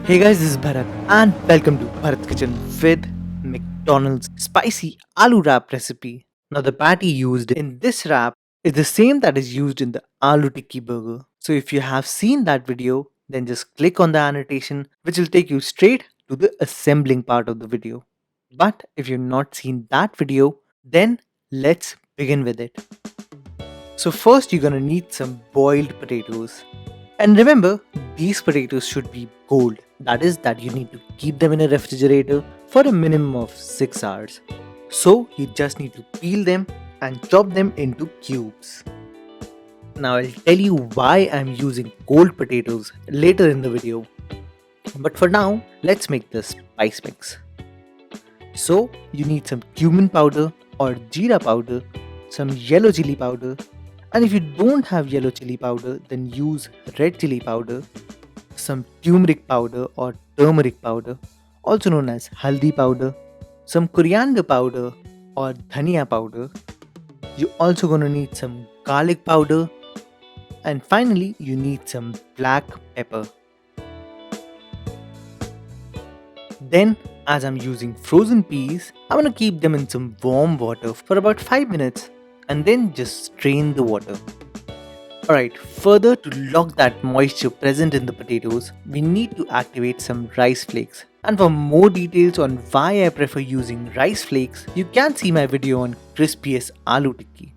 Hey guys, this is Bharat and welcome to Bharat's Kitchen with McDonald's spicy aloo wrap recipe. Now the patty used in this wrap is the same that is used in the aloo tikki burger. So if you have seen that video, then just click on the annotation which will take you straight to the assembling part of the video. But if you've not seen that video, then let's begin with it. So first you're gonna need some boiled potatoes. And remember, these potatoes should be cold. That is, that you need to keep them in a refrigerator for a minimum of 6 hours. So you just need to peel them and chop them into cubes. Now I'll tell you why I'm using cold potatoes later in the video. But for now, let's make the spice mix. So you need some cumin powder or jeera powder, some yellow chili powder, and if you don't have yellow chili powder, then use red chili powder, some turmeric powder or turmeric powder, also known as haldi powder, some coriander powder or dhania powder. You're also gonna need some garlic powder, and finally, you need some black pepper. Then, as I'm using frozen peas, I'm gonna keep them in some warm water for about 5 minutes and then just strain the water. Alright, further to lock that moisture present in the potatoes, we need to activate some rice flakes. And for more details on why I prefer using rice flakes, you can see my video on crispiest aloo tikki.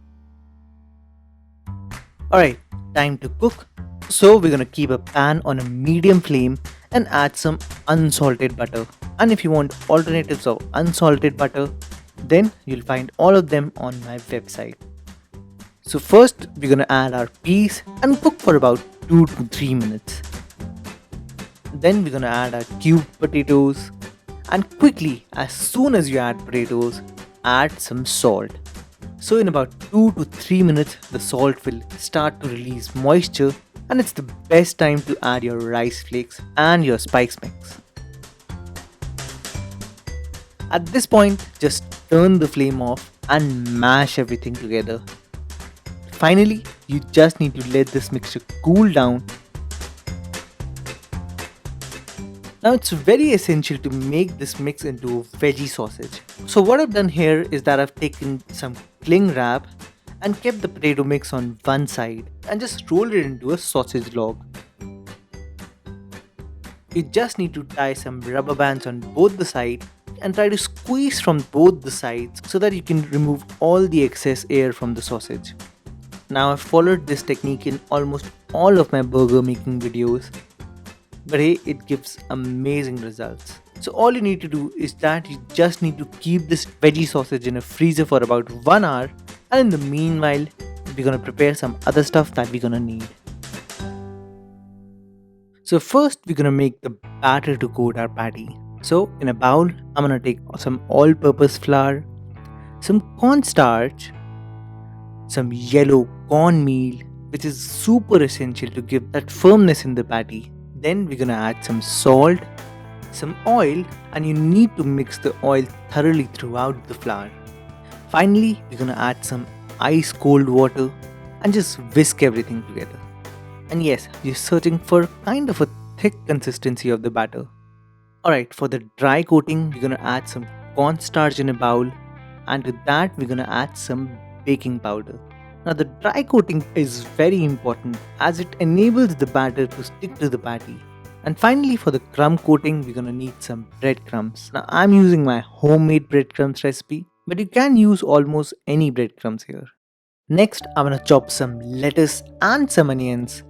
Alright, time to cook. So we're gonna keep a pan on a medium flame and add some unsalted butter. And if you want alternatives of unsalted butter, then you'll find all of them on my website. So first we're gonna add our peas and cook for about 2 to 3 minutes. Then we're gonna add our cubed potatoes and quickly, as soon as you add potatoes, add some salt. So in about 2 to 3 minutes the salt will start to release moisture and it's the best time to add your rice flakes and your spice mix. At this point, just turn the flame off and mash everything together. Finally, you just need to let this mixture cool down. Now it's very essential to make this mix into a veggie sausage. So what I've done here is that I've taken some cling wrap and kept the potato mix on one side and just rolled it into a sausage log. You just need to tie some rubber bands on both the sides and try to squeeze from both the sides so that you can remove all the excess air from the sausage. Now I've followed this technique in almost all of my burger making videos, but hey, it gives amazing results. So all you need to do is that you just need to keep this veggie sausage in a freezer for about 1 hour, and in the meanwhile, we're gonna prepare some other stuff that we're gonna need. So first we're gonna make the batter to coat our patty. So in a bowl, I'm gonna take some all-purpose flour, some cornstarch, some yellow cornmeal, which is super essential to give that firmness in the patty. Then we're gonna add some salt, some oil, and you need to mix the oil thoroughly throughout the flour. Finally, we're gonna add some ice cold water and just whisk everything together. And yes, you're searching for kind of a thick consistency of the batter. Alright, for the dry coating, we're gonna add some cornstarch in a bowl, and to that, we're gonna add some baking powder. Now the dry coating is very important as it enables the batter to stick to the patty. And finally, for the crumb coating, we're gonna need some breadcrumbs. Now I'm using my homemade breadcrumbs recipe, but you can use almost any breadcrumbs here. Next, I'm gonna chop some lettuce and some onions.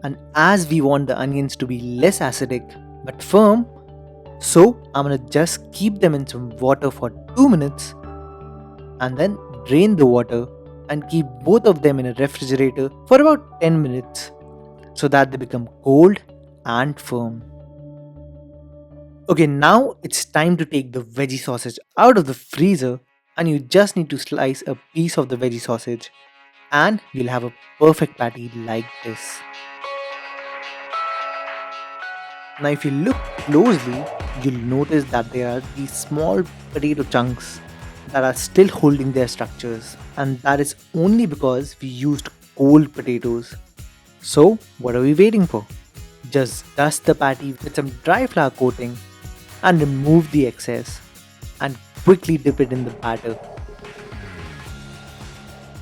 And as we want the onions to be less acidic but firm, so I'm gonna just keep them in some water for 2 minutes and then drain the water and keep both of them in a refrigerator for about 10 minutes so that they become cold and firm. Okay, now it's time to take the veggie sausage out of the freezer, and you just need to slice a piece of the veggie sausage and you'll have a perfect patty like this. Now if you look closely, you'll notice that there are these small potato chunks that are still holding their structures, and that is only because we used cold potatoes. So what are we waiting for? Just dust the patty with some dry flour coating and remove the excess and quickly dip it in the batter.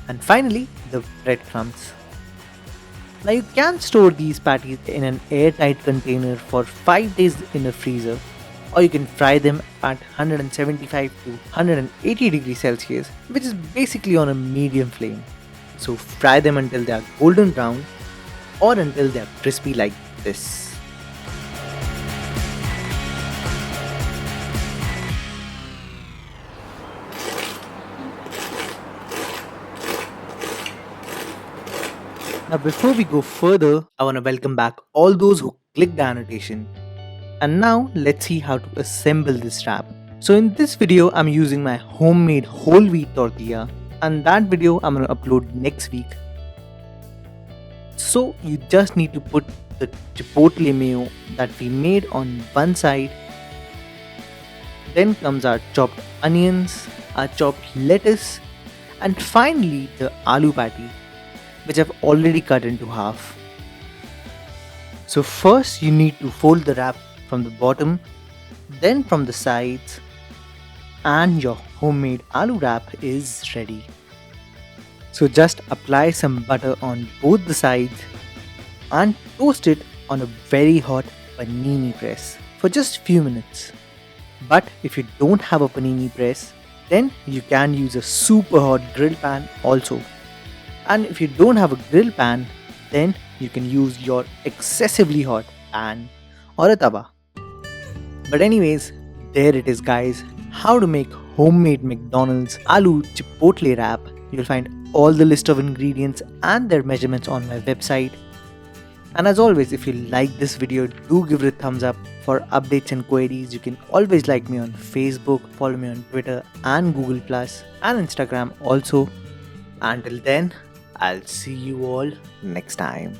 And finally, the breadcrumbs. Now you can store these patties in an airtight container for 5 days in a freezer, or you can fry them at 175 to 180 degrees Celsius, which is basically on a medium flame. So fry them until they are golden brown or until they are crispy like this. Now before we go further, I want to welcome back all those who clicked the annotation. And now let's see how to assemble this wrap. So in this video, I'm using my homemade whole wheat tortilla, and that video I'm gonna upload next week. So you just need to put the chipotle mayo that we made on one side. Then comes our chopped onions, our chopped lettuce, and finally the aloo patty, which I've already cut into half. So first you need to fold the wrap from the bottom, then from the sides, and your homemade aloo wrap is ready. So just apply some butter on both the sides and toast it on a very hot panini press for just few minutes. But if you don't have a panini press, then you can use a super hot grill pan also. And if you don't have a grill pan, then you can use your excessively hot pan or a tawa. But anyways, there it is guys, how to make homemade McDonald's aloo chipotle wrap. You'll find all the list of ingredients and their measurements on my website. And as always, if you like this video, do give it a thumbs up. For updates and queries, you can always like me on Facebook, follow me on Twitter and Google Plus and Instagram also. Until then, I'll see you all next time.